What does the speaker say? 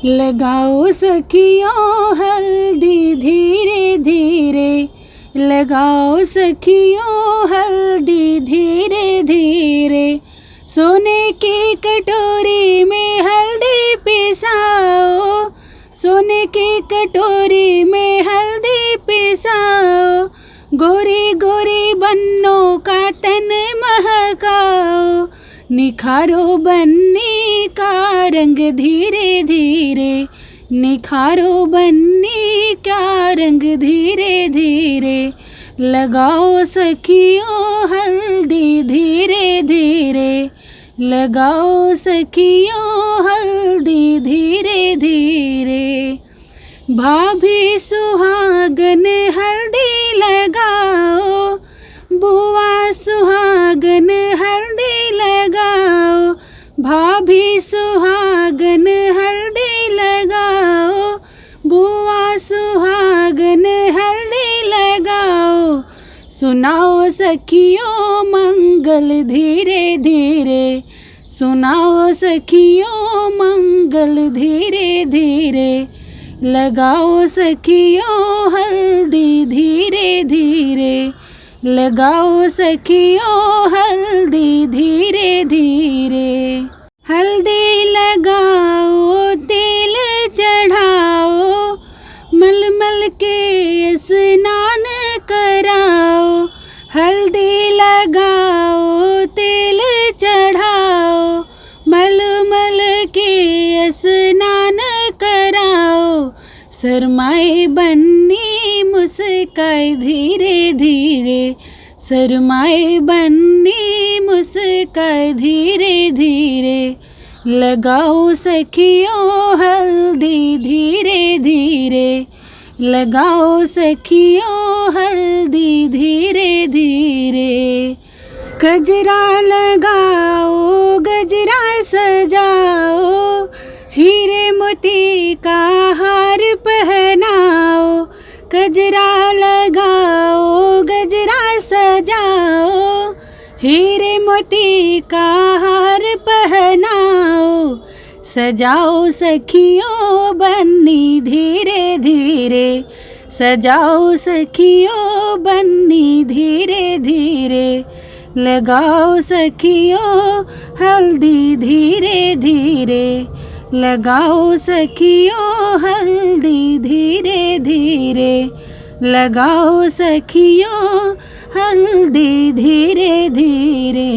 लगाओ सखियों हल्दी धीरे धीरे, लगाओ सखियों हल्दी धीरे धीरे। सोने की कटोरी में हल्दी पिसाओ, सोने की कटोरी में हल्दी पिसाओ। गोरी गोरी बन्नों का तन महकाओ, निखारो बन्नी का रंग धीरे धीरे, निखारो बन्नी का रंग धीरे धीरे। लगाओ सखियों हल्दी धीरे धीरे, लगाओ सखियों हल्दी धीरे धीरे। भाभी सुहागन हल्दी लगाओ, बुआ सुहागन हल्दी लगाओ। भाभी सुहागन हल्दी लगाओ, बुआ सुहागन हल्दी लगाओ। सुनाओ सखियों मंगल धीरे धीरे, सुनाओ सखियों मंगल धीरे धीरे। लगाओ सखियों हल्दी धीरे धीरे, लगाओ सखियों हल्दी धीरे धीरे। हल्दी लगाओ तेल चढ़ाओ, मलमल के स्नान कराओ। हल्दी लगाओ तेल चढ़ाओ, मलमल के स्नान कराओ। शरमाए बन्नी मुस्काए धीरे धीरे, शरमाए बन्नी मुस्काए धीरे धीरे। लगाओ सखियों हल्दी धीरे धीरे, लगाओ सखियों हल्दी धीरे धीरे। गजरा लगाओ गजरा सजाओ, हीरे मोती का हार पहनाओ। गजरा लगाओ गजरा सजाओ, हीरे मोती का हार पहनाओ। सजाओ सखियों बन्नी धीरे धीरे, सजाओ सखियों बन्नी धीरे धीरे। लगाओ सखियों हल्दी धीरे धीरे, लगाओ सखियों हल्दी धीरे धीरे। लगाओ सखियों हल्दी धीरे धीरे।